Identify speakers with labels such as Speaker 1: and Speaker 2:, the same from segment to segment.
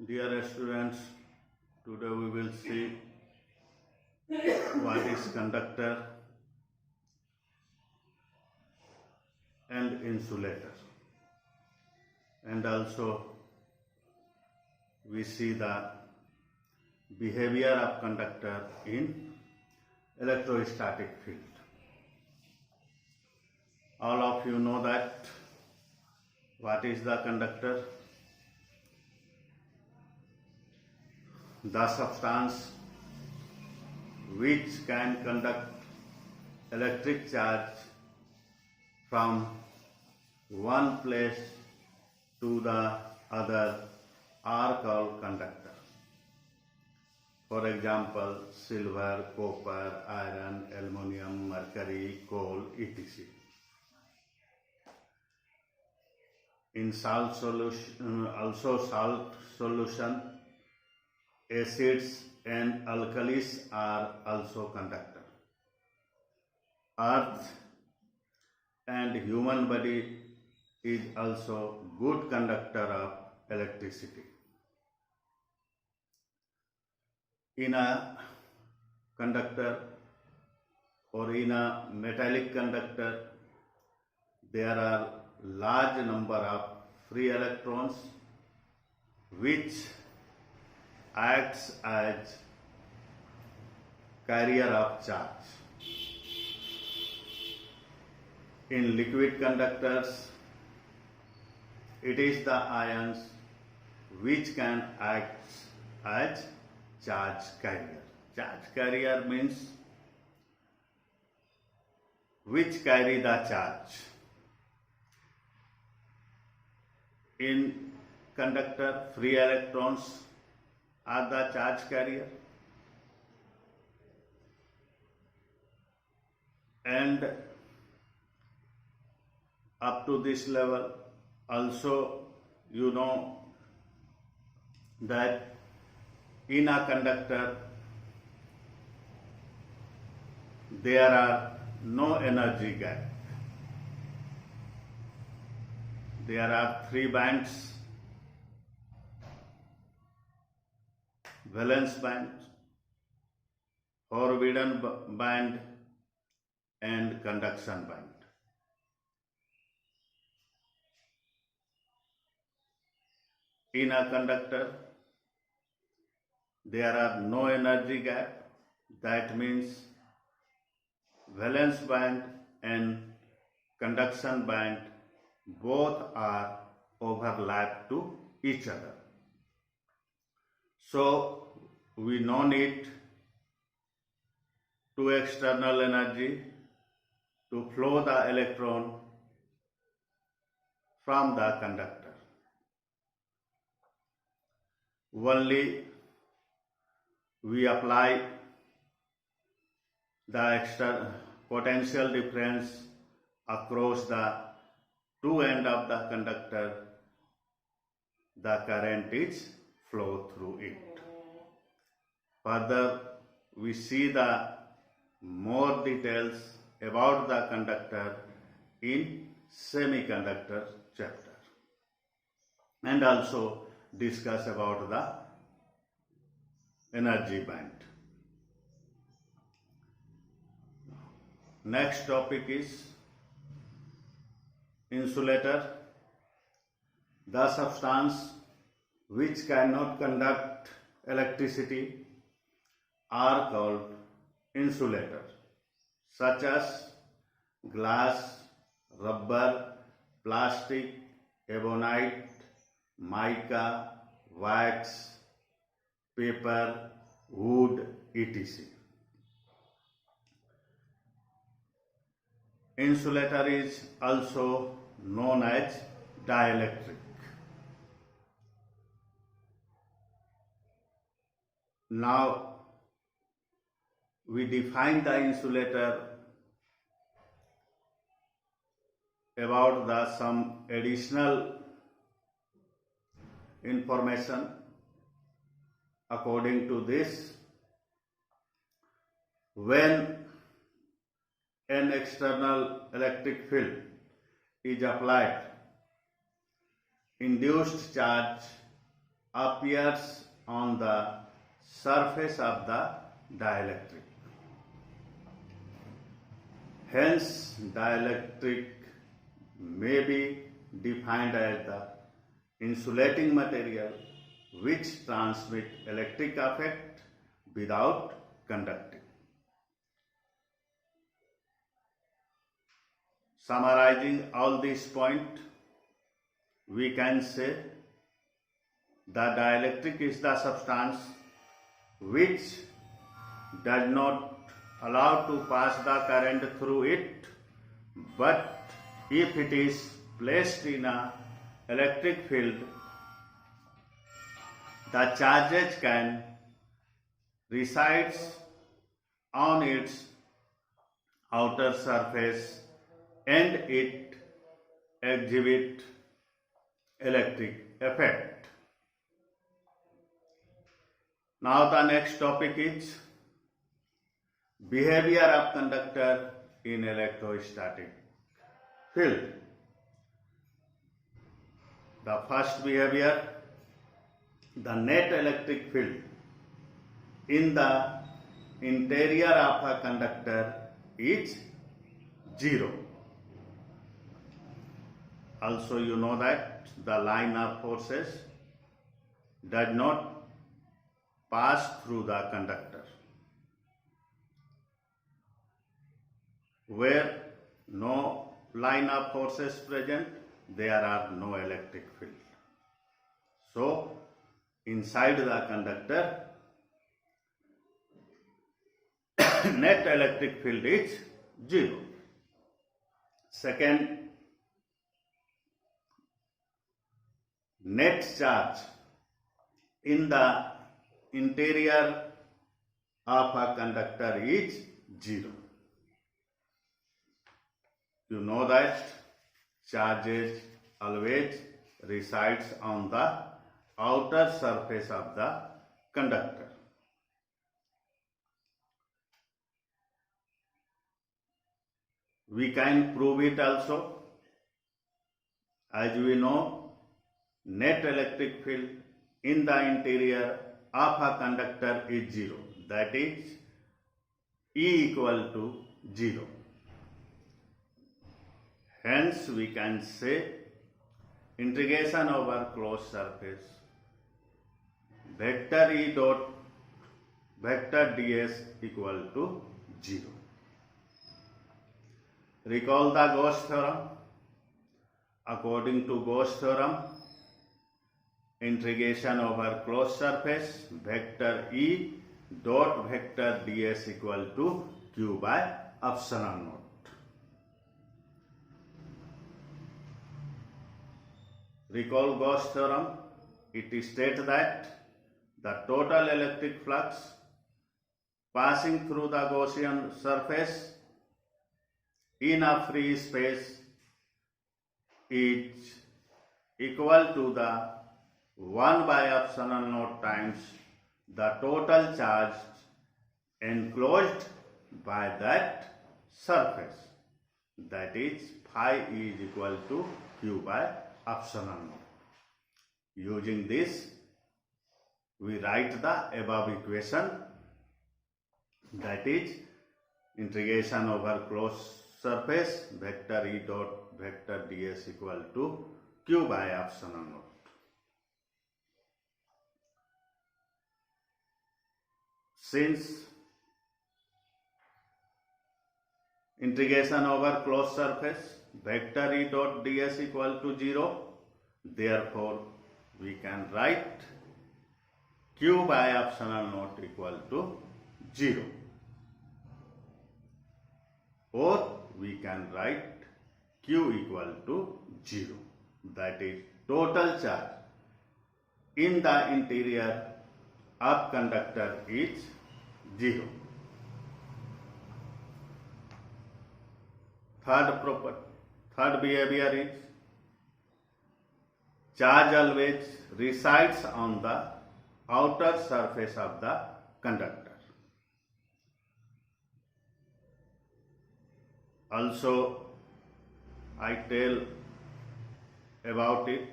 Speaker 1: Dear students, today we will see what is conductor and insulator, and also we see the behavior of conductor in electrostatic field. All of you know that what is the conductor? The substance which can conduct electric charge from one place to the other are called conductor. For example, silver, copper, iron, aluminum, mercury, coal, etc. In salt solution, salt solution, acids and alkalis are also conductor. Earth and human body is also good conductor of electricity. In a conductor or in a metallic conductor, there are large number of free electrons which acts as carrier of charge. In liquid conductors, it is the ions which can act as charge carrier. Charge carrier means which carry the charge. In conductor, free electrons are the charge carrier, and up to this level also you know that in a conductor there are no energy gap. There are three bands: valence band, forbidden band, and conduction band. In a conductor, there are no energy gap. That means valence band and conduction band both are overlapped to each other. So we no need to external energy to flow the electron from the conductor. Only we apply the external potential difference across the two ends of the conductor, the current is flow through it. Further, we see the more details about the conductor in semiconductor chapter, and also discuss about the energy band. Next topic is insulator. The substance which cannot conduct electricity are called insulator, such as glass, rubber, plastic, ebonite, mica, wax, paper, wood, etc. Insulator is also known as dielectric. Now we define the insulator about the some additional information. According to this, when an external electric field is applied, induced charge appears on the surface of the dielectric. Hence, dielectric may be defined as the insulating material which transmit electric effect without conducting. Summarizing all these points, we can say the dielectric is the substance which does not allow to pass the current through it, but if it is placed in an electric field, the charges can reside on its outer surface and it exhibit electric effect. Now the next topic is behavior of conductor in electrostatic field. The first behavior, the net electric field in the interior of a conductor is zero. Also, you know that the line of forces does not pass through the conductor. Where no line of forces present, there are no electric field. So, inside the conductor, net electric field is zero. Second, net charge in the interior of a conductor is zero. You know that charges always resides on the outer surface of the conductor. We can prove it also. As we know, net electric field in the interior of a conductor is zero. That is E equal to 0. Hence, we can say integration over closed surface vector E dot vector ds equal to 0. Recall the Gauss theorem. According to Gauss theorem, integration over closed surface vector E dot vector ds equal to q by epsilon naught. Recall Gauss theorem. It states that the total electric flux passing through the Gaussian surface in a free space is equal to the 1 by epsilon naught times the total charge enclosed by that surface. That is, phi is equal to q by epsilon naught. Using this, we write the above equation, that is integration over closed surface vector E dot vector ds equal to q by epsilon naught. Since integration over closed surface vector E dot ds equal to 0, therefore we can write q by epsilon naught equal to 0, or we can write q equal to 0, that is total charge in the interior of conductor is 0. Third behavior is charge always resides on the outer surface of the conductor. Also, I tell about it,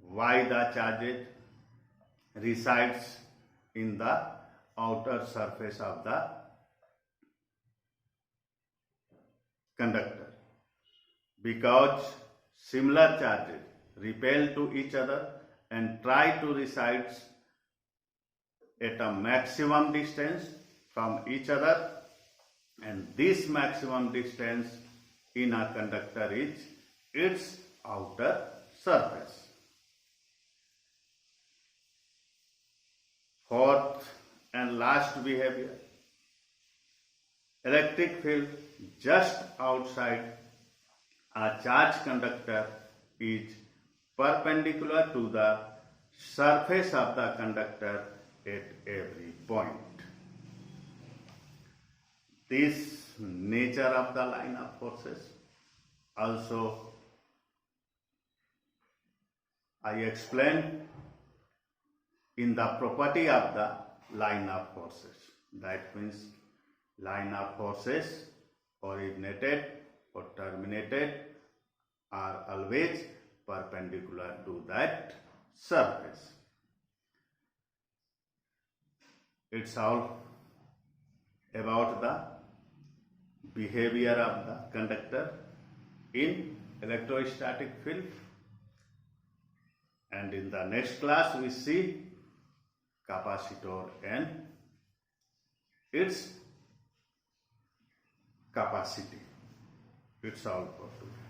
Speaker 1: why the charges resides in the outer surface of the conductor. Because similar charges repel to each other and try to reside at a maximum distance from each other, and this maximum distance in a conductor is its outer surface. Fourth and last behavior, electric field just outside a charged conductor is perpendicular to the surface of the conductor at every point. This nature of the line of forces also I explained in the property of the line of forces. That means line of forces originated or terminated are always perpendicular to that surface. It's all about the behavior of the conductor in electrostatic field, and in the next class we see capacitor and its capacity. It's all for today.